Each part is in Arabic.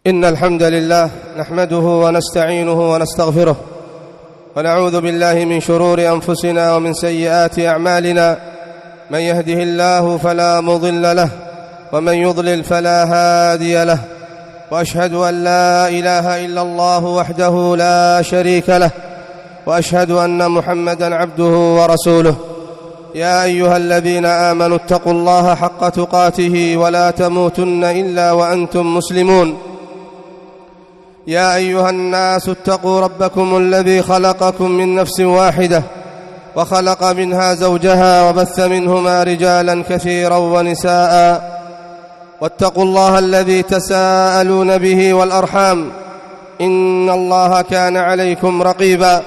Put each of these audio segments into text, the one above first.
إن الحمد لله نحمده ونستعينه ونستغفره ونعوذ بالله من شرور أنفسنا ومن سيئات أعمالنا. من يهده الله فلا مضل له ومن يضلل فلا هادي له، وأشهد أن لا إله إلا الله وحده لا شريك له، وأشهد أن محمدًا عبده ورسوله. يا أيها الذين آمنوا اتقوا الله حق تقاته ولا تموتن إلا وأنتم مسلمون. يا أيها الناس اتقوا ربكم الذي خلقكم من نفس واحدة وخلق منها زوجها وبث منهما رجالا كثيرا ونساء، واتقوا الله الذي تساءلون به والأرحام إن الله كان عليكم رقيبا.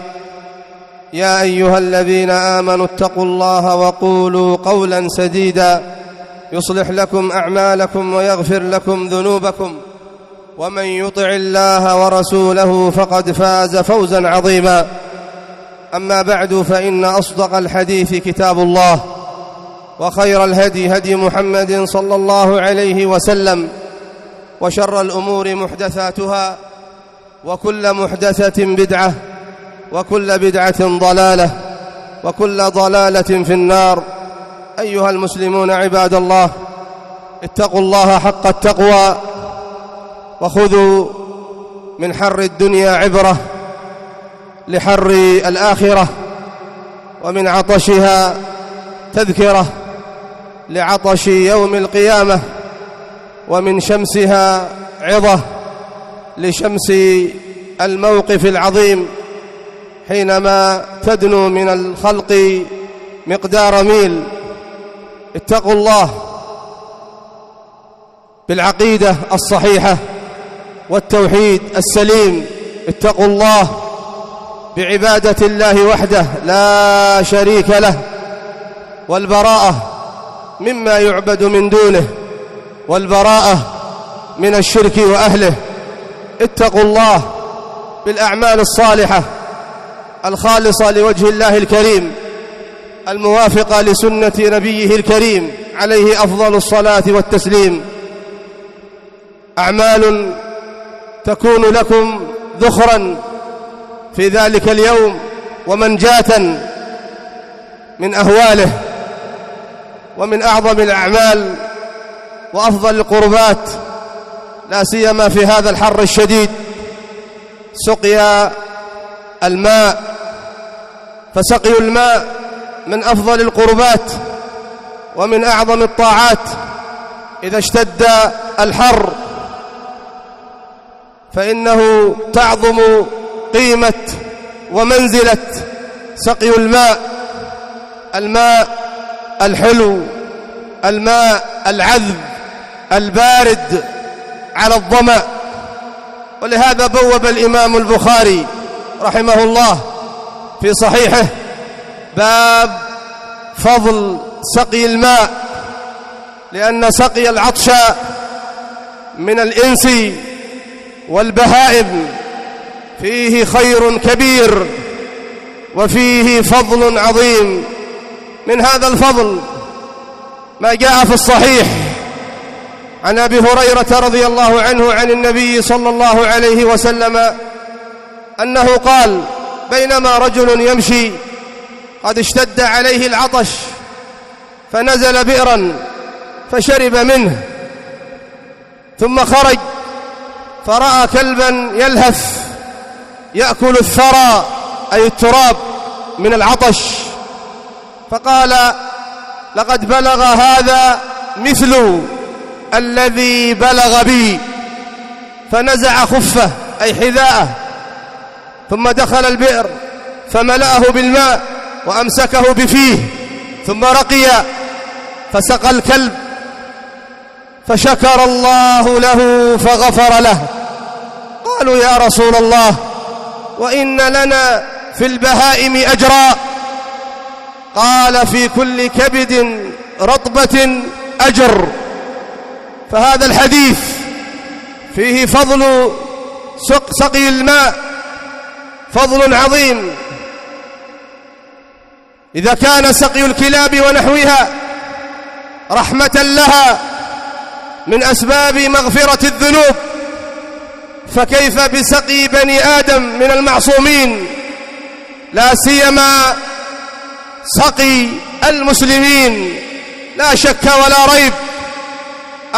يا أيها الذين آمنوا اتقوا الله وقولوا قولا سديدا يصلح لكم أعمالكم ويغفر لكم ذنوبكم، ومن يطع الله ورسوله فقد فاز فوزا عظيما. أما بعد، فإن أصدق الحديث كتاب الله، وخير الهدي هدي محمد صلى الله عليه وسلم، وشر الأمور محدثاتها، وكل محدثة بدعة، وكل بدعة ضلالة، وكل ضلالة في النار. أيها المسلمون عباد الله، اتقوا الله حق التقوى، وخذوا من حر الدنيا عبرة لحر الآخرة، ومن عطشها تذكرة لعطش يوم القيامة، ومن شمسها عظة لشمس الموقف العظيم حينما تدنو من الخلق مقدار ميل. اتقوا الله بالعقيدة الصحيحة والتوحيد السليم، اتقوا الله بعبادة الله وحده لا شريك له، والبراءة مما يعبد من دونه، والبراءة من الشرك وأهله. اتقوا الله بالأعمال الصالحة الخالصة لوجه الله الكريم، الموافقة لسنة نبيه الكريم عليه أفضل الصلاة والتسليم. أعمال تكون لكم ذخرا في ذلك اليوم ومنجاة من أهواله. ومن أعظم الأعمال وأفضل القربات، لا سيما في هذا الحر الشديد، سقيا الماء. فسقي الماء من أفضل القربات ومن أعظم الطاعات إذا اشتد الحر، فإنه تعظم قيمة ومنزلة سقي الماء، الماء الحلو، الماء العذب البارد على الظمأ. ولهذا بوب الإمام البخاري رحمه الله في صحيحه باب فضل سقي الماء، لأن سقي العطش من الإنس والبهائم فيه خير كبير وفيه فضل عظيم. من هذا الفضل ما جاء في الصحيح عن أبي هريرة رضي الله عنه عن النبي صلى الله عليه وسلم أنه قال: بينما رجل يمشي قد اشتد عليه العطش، فنزل بئرا فشرب منه، ثم خرج فرأى كلبا يلهث يأكل الثرى أي التراب من العطش، فقال: لقد بلغ هذا مثل الذي بلغ بي، فنزع خفه أي حذاءه، ثم دخل البئر فملأه بالماء وأمسكه بفيه، ثم رقي فسقى الكلب، فشكر الله له فغفر له. قالوا: يا رسول الله، وإن لنا في البهائم أجرا؟ قال: في كل كبد رطبة أجر. فهذا الحديث فيه فضل سقي الماء، فضل عظيم. إذا كان سقي الكلاب ونحوها رحمة لها من أسباب مغفرة الذنوب، فكيف بسقي بني آدم من المعصومين، لا سيما سقي المسلمين؟ لا شك ولا ريب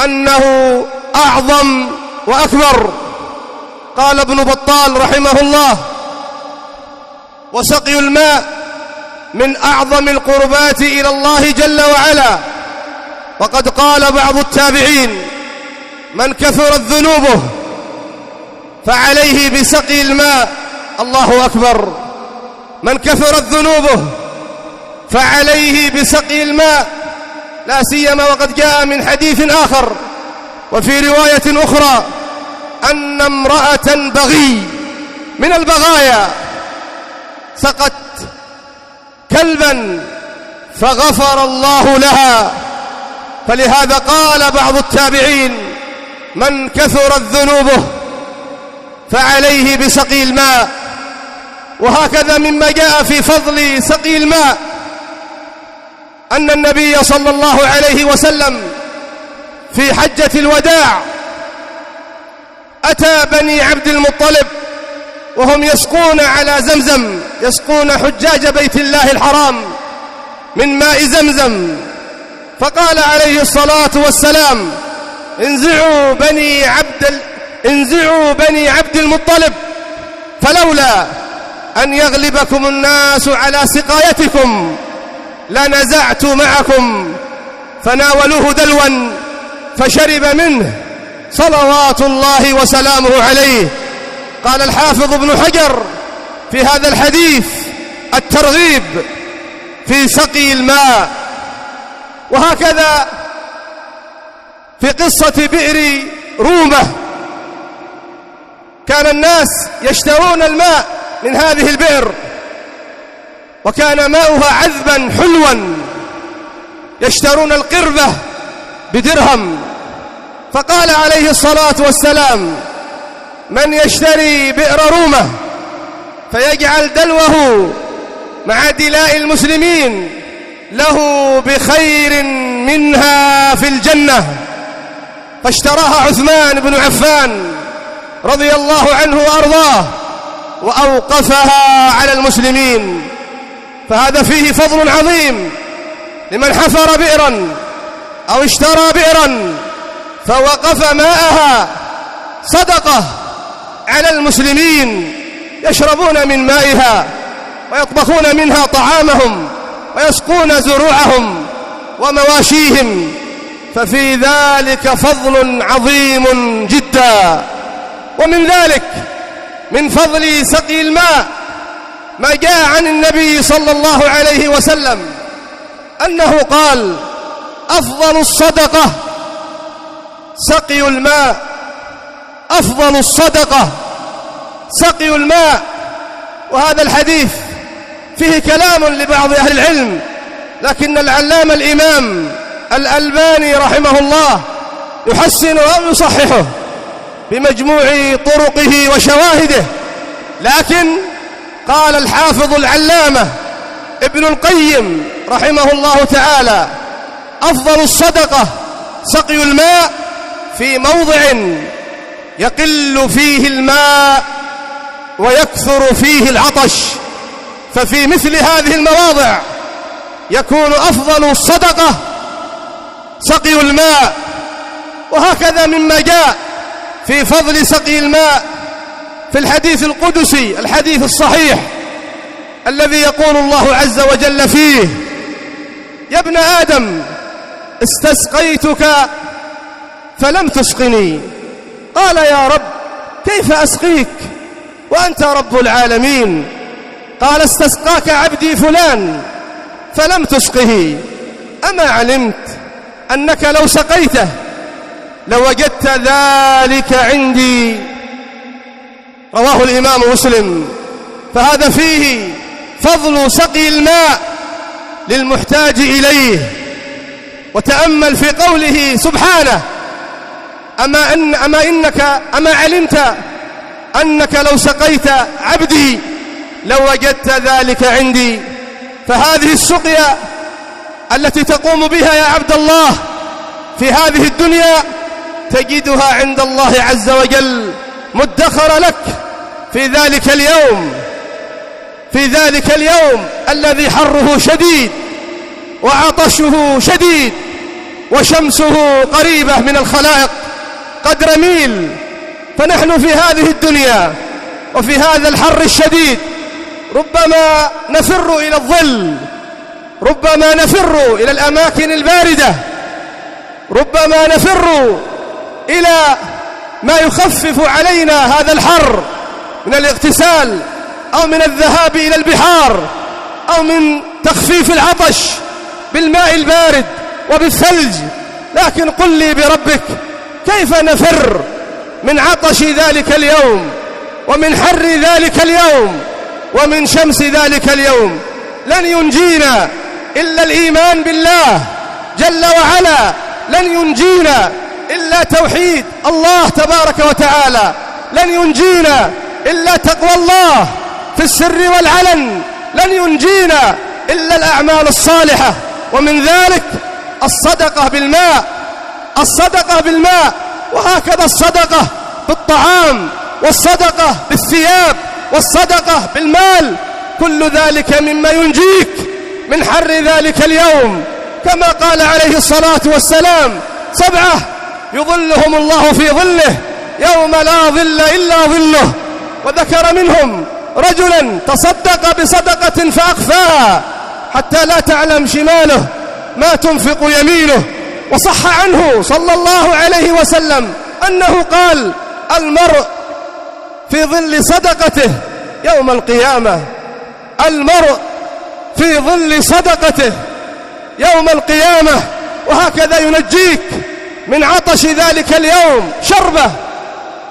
أنه أعظم وأكبر. قال ابن بطال رحمه الله: وسقي الماء من أعظم القربات إلى الله جل وعلا. وقد قال بعض التابعين: من كثرت ذنوبه فعليه بسقي الماء. الله أكبر! من كثرت ذنوبه فعليه بسقي الماء، لا سيما وقد جاء من حديث آخر وفي رواية أخرى أن امرأة بغي من البغايا سقت كلبا فغفر الله لها. فلهذا قال بعض التابعين: من كثرت ذنوبه فعليه بسقي الماء. وهكذا مما جاء في فضل سقي الماء أن النبي صلى الله عليه وسلم في حجة الوداع أتى بني عبد المطلب وهم يسقون على زمزم، يسقون حجاج بيت الله الحرام من ماء زمزم، فقال عليه الصلاة والسلام: انزعوا بني عبد المطلب، فلولا أن يغلبكم الناس على سقايتكم لنزعت معكم. فناولوه دلوا فشرب منه صلوات الله وسلامه عليه. قال الحافظ ابن حجر في هذا الحديث الترغيب في سقي الماء. وهكذا في قصة بئر رومة كان الناس يشترون الماء من هذه البئر، وكان ماؤها عذبا حلوا، يشترون القربة بدرهم. فقال عليه الصلاة والسلام: من يشتري بئر رومة فيجعل دلوه مع دلاء المسلمين له بخير منها في الجنة. فاشتراها عثمان بن عفان رضي الله عنه وأرضاه وأوقفها على المسلمين. فهذا فيه فضل عظيم لمن حفر بئرا أو اشترى بئرا فوقف ماءها، صدقة على المسلمين، يشربون من مائها ويطبخون منها طعامهم ويسقون زروعهم ومواشيهم، ففي ذلك فضل عظيم جدا. ومن ذلك من فضل سقي الماء ما جاء عن النبي صلى الله عليه وسلم أنه قال: أفضل الصدقة سقي الماء، أفضل الصدقة سقي الماء. وهذا الحديث فيه كلام لبعض أهل العلم، لكن العلامة الإمام الألباني رحمه الله يحسن أو يصححه بمجموع طرقه وشواهده. لكن قال الحافظ العلامة ابن القيم رحمه الله تعالى: أفضل الصدقة سقي الماء في موضع يقل فيه الماء ويكثر فيه العطش، ففي مثل هذه المواضع يكون أفضل الصدقة سقي الماء. وهكذا مما جاء في فضل سقي الماء في الحديث القدسي، الحديث الصحيح الذي يقول الله عز وجل فيه: يا ابن آدم استسقيتك فلم تسقني. قال: يا رب كيف أسقيك وأنت رب العالمين؟ قال: استسقاك عبدي فلان فلم تسقه، أما علمت أنك لو سقيته لوجدت ذلك عندي. رواه الإمام مسلم. فهذا فيه فضل سقي الماء للمحتاج إليه. وتأمل في قوله سبحانه: أما علمت أنك لو سقيت عبدي لوجدت ذلك عندي. فهذه السقيا التي تقوم بها يا عبد الله في هذه الدنيا تجدها عند الله عز وجل مدخر لك في ذلك اليوم الذي حره شديد وعطشه شديد وشمسه قريبة من الخلائق قدر ميل. فنحن في هذه الدنيا وفي هذا الحر الشديد ربما نفر إلى الظل، ربما نفر إلى الأماكن الباردة، ربما نفر إلى ما يخفف علينا هذا الحر من الاغتسال أو من الذهاب إلى البحار أو من تخفيف العطش بالماء البارد وبالثلج. لكن قل لي بربك كيف نفر من عطش ذلك اليوم ومن حر ذلك اليوم ومن شمس ذلك اليوم؟ لن ينجينا إلا الإيمان بالله جل وعلا، لن ينجينا إلا توحيد الله تبارك وتعالى، لن ينجينا إلا تقوى الله في السر والعلن، لن ينجينا إلا الأعمال الصالحة. ومن ذلك الصدقة بالماء، وهكذا الصدقة بالطعام والصدقة بالثياب والصدقة بالمال، كل ذلك مما ينجيك من حر ذلك اليوم. كما قال عليه الصلاة والسلام: 7 يظلهم الله في ظله يوم لا ظل إلا ظله. وذكر منهم رجلا تصدق بصدقة فأخفاها حتى لا تعلم شماله ما تنفق يمينه. وصح عنه صلى الله عليه وسلم أنه قال: المرء في ظل صدقته يوم القيامة، المرء في ظل صدقته يوم القيامة. وهكذا ينجيك من عطش ذلك اليوم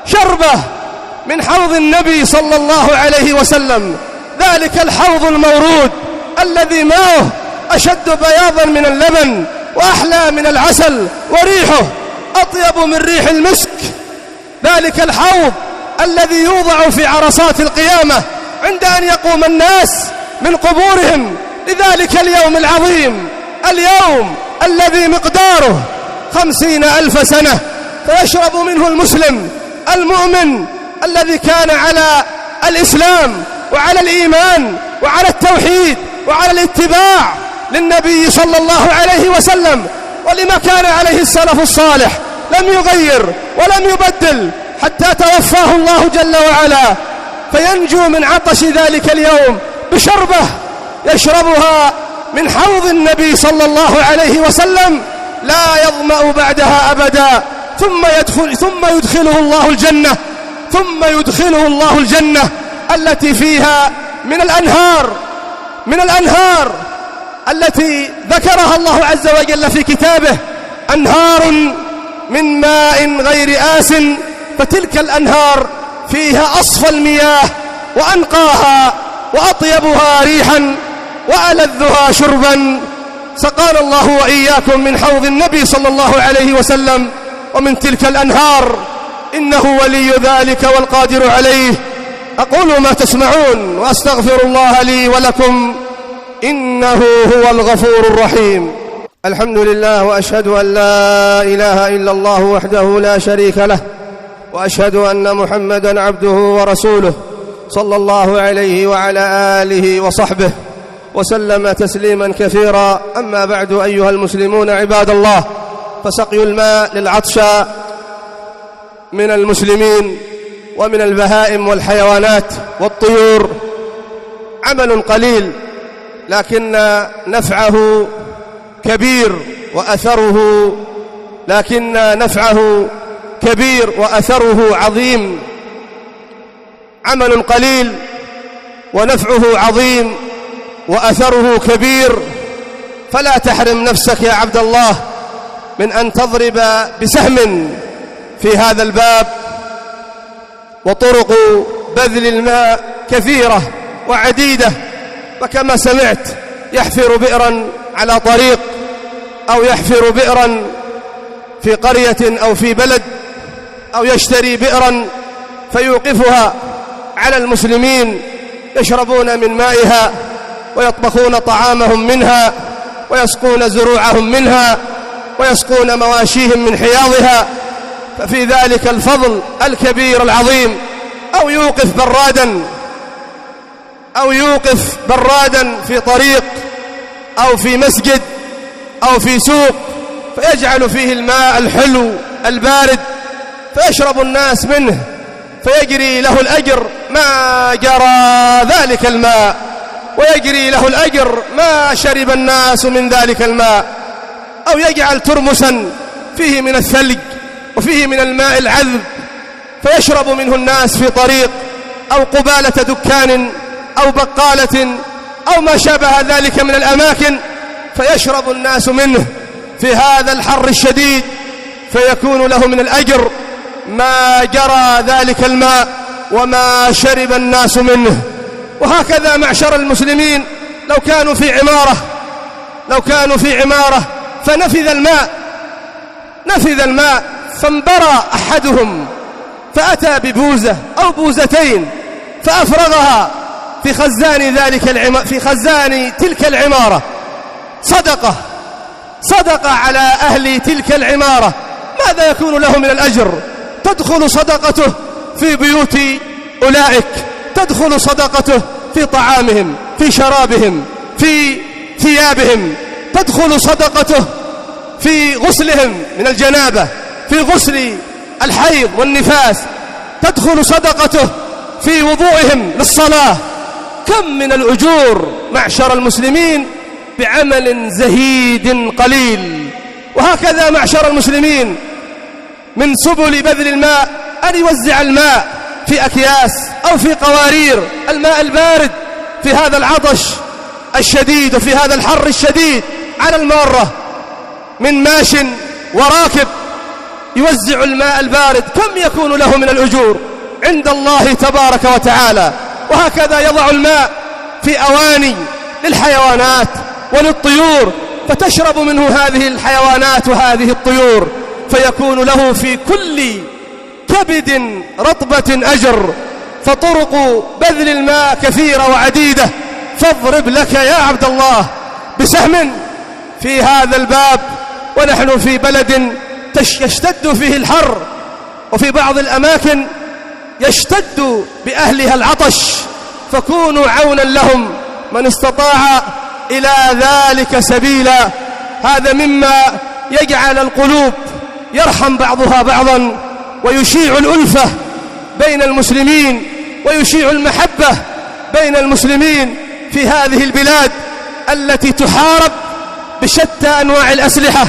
شربة من حوض النبي صلى الله عليه وسلم، ذلك الحوض المورود الذي ماؤه أشد بياضا من اللبن وأحلى من العسل وريحه أطيب من ريح المسك، ذلك الحوض الذي يوضع في عرصات القيامة عند أن يقوم الناس من قبورهم لذلك اليوم العظيم، اليوم الذي مقداره 50,000 سنة، فيشرب منه المسلم المؤمن الذي كان على الإسلام وعلى الإيمان وعلى التوحيد وعلى الاتباع للنبي صلى الله عليه وسلم ولما كان عليه السلف الصالح، لم يغير ولم يبدل حتى توفاه الله جل وعلا، فينجو من عطش ذلك اليوم بشربة يشربها من حوض النبي صلى الله عليه وسلم لا يظمأ بعدها أبدا، ثم يدخله الله الجنة التي فيها من الأنهار التي ذكرها الله عز وجل في كتابه: أنهار من ماء غير آس، فتلك الأنهار فيها أصفى المياه وأنقاها وأطيبها ريحا وألذها شربا. سقانا الله وإياكم من حوض النبي صلى الله عليه وسلم ومن تلك الأنهار، إنه ولي ذلك والقادر عليه. أقول ما تسمعون وأستغفر الله لي ولكم إنه هو الغفور الرحيم. الحمد لله، وأشهد أن لا إله إلا الله وحده لا شريك له، وأشهد أن محمدًا عبده ورسوله صلى الله عليه وعلى آله وصحبه وسلم تسليما كثيرا. أما بعد، أيها المسلمون عباد الله، فسقي الماء للعطشى من المسلمين ومن البهائم والحيوانات والطيور عمل قليل، لكن نفعه كبير وأثره عظيم. عمل قليل ونفعه عظيم وأثره كبير، فلا تحرم نفسك يا عبد الله من أن تضرب بسهم في هذا الباب. وطرق بذل الماء كثيرة وعديدة، فكما سمعت يحفر بئرا على طريق، أو يحفر بئرا في قرية أو في بلد، أو يشتري بئرا فيوقفها على المسلمين يشربون من مائها ويطبخون طعامهم منها ويسقون زروعهم منها ويسقون مواشيهم من حياضها. ففي ذلك الفضل الكبير العظيم. أو يوقف برادا في طريق أو في مسجد أو في سوق فيجعل فيه الماء الحلو البارد فيشرب الناس منه فيجري له الأجر ما جرى ذلك الماء، ويجري له الأجر ما شرب الناس من ذلك الماء. أو يجعل ترمسا فيه من الثلج وفيه من الماء العذب فيشرب منه الناس في طريق أو قبالة دكان أو بقالة أو ما شابه ذلك من الأماكن فيشرب الناس منه في هذا الحر الشديد فيكون له من الأجر ما جرى ذلك الماء وما شرب الناس منه. وهكذا معشر المسلمين لو كانوا في عمارة فنفذ الماء فانبرى أحدهم فأتى ببوزة أو بوزتين فأفرغها في خزان تلك العمارة صدقة على أهل تلك العمارة، ماذا يكون له من الأجر؟ تدخل صدقته في بيوت أولئك، تدخل صدقته في طعامهم، في شرابهم، في ثيابهم، تدخل صدقته في غسلهم من الجنابة، في غسل الحيض والنفاس، تدخل صدقته في وضوئهم للصلاة. كم من الأجور معشر المسلمين بعمل زهيد قليل. وهكذا معشر المسلمين من سبل بذل الماء أن يوزع الماء في أكياس أو في قوارير، الماء البارد في هذا العطش الشديد وفي هذا الحر الشديد على المارة من ماش وراكب يوزع الماء البارد، كم يكون له من الأجور عند الله تبارك وتعالى. وهكذا يضع الماء في أواني للحيوانات وللطيور فتشرب منه هذه الحيوانات وهذه الطيور، فيكون له في كل كبد رطبة أجر. فطرق بذل الماء كثيرة وعديدة، فاضرب لك يا عبد الله بسهم في هذا الباب. ونحن في بلد يشتد فيه الحر، وفي بعض الأماكن يشتد بأهلها العطش، فكونوا عونا لهم من استطاع إلى ذلك سبيلا. هذا مما يجعل القلوب يرحم بعضها بعضا ويشيع الألفة بين المسلمين ويشيع المحبة بين المسلمين في هذه البلاد التي تحارب بشتى أنواع الأسلحة،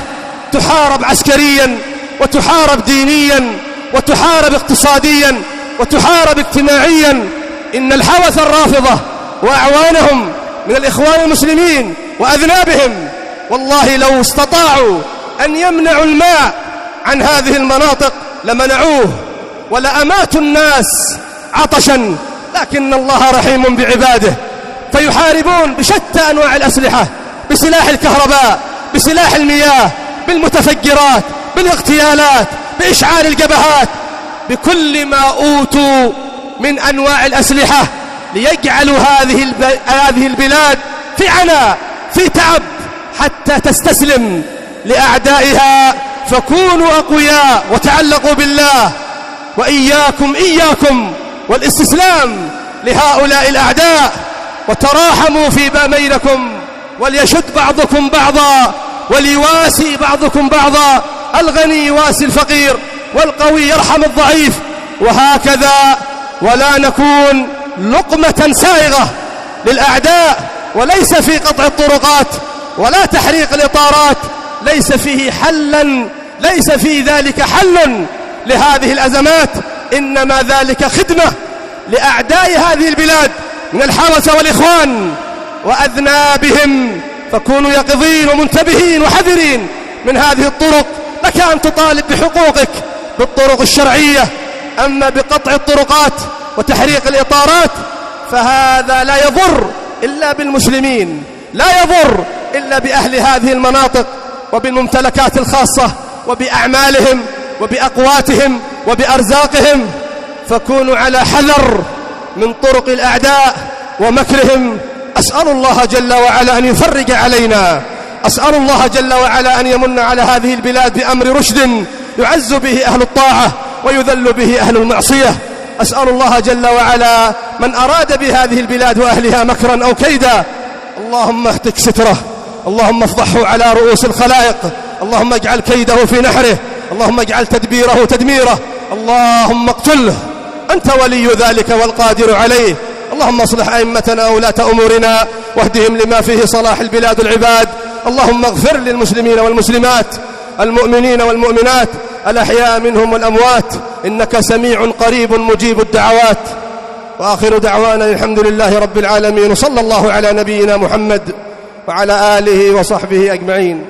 تحارب عسكريا وتحارب دينيا وتحارب اقتصاديا وتحارب اجتماعيا. إن الحوث الرافضة وأعوانهم من الإخوان المسلمين وأذنابهم والله لو استطاعوا أن يمنعوا الماء عن هذه المناطق لمنعوه ولأماتوا الناس عطشا، لكن الله رحيم بعباده فيحاربون بشتى أنواع الأسلحة، بسلاح الكهرباء، بسلاح المياه، بالمتفجرات، بالاغتيالات، بإشعال الجبهات، بكل ما أوتوا من أنواع الأسلحة ليجعلوا هذه البلاد في عناء، في تعب، حتى تستسلم لأعدائها. فكونوا أقوياء وتعلقوا بالله، وإياكم والاستسلام لهؤلاء الأعداء، وتراحموا فيما بينكم، وليشد بعضكم بعضا وليواسي بعضكم بعضا، الغني يواسي الفقير والقوي يرحم الضعيف، وهكذا، ولا نكون لقمة سائغة للأعداء. وليس في قطع الطرقات ولا تحريق الإطارات، ليس في ذلك حل لهذه الأزمات، إنما ذلك خدمة لأعداء هذه البلاد من الحوث والإخوان وأذنابهم. فكونوا يقظين ومنتبهين وحذرين من هذه الطرق. لك أن تطالب بحقوقك بالطرق الشرعية، أما بقطع الطرقات وتحريق الإطارات فهذا لا يضر إلا بالمسلمين، لا يضر إلا بأهل هذه المناطق وبالممتلكات الخاصة وبأعمالهم وبأقواتهم وبأرزاقهم. فكونوا على حذر من طرق الأعداء ومكرهم. أسأل الله جل وعلا أن يفرج علينا، أسأل الله جل وعلا أن يمن على هذه البلاد بأمر رشد يعز به أهل الطاعة ويذل به أهل المعصية. أسأل الله جل وعلا من أراد بهذه البلاد وأهلها مكرا أو كيدا اللهم اهتك ستره، اللهم افضحه على رؤوس الخلائق، اللهم اجعل كيده في نحره، اللهم اجعل تدبيره تدميره، اللهم اقتله، أنت ولي ذلك والقادر عليه. اللهم اصلح أئمتنا وولاة أمورنا واهدهم لما فيه صلاح البلاد والعباد. اللهم اغفر للمسلمين والمسلمات، المؤمنين والمؤمنات، الأحياء منهم والأموات، إنك سميع قريب مجيب الدعوات. وآخر دعوانا الحمد لله رب العالمين، وصلى الله على نبينا محمد وعلى آله وصحبه أجمعين.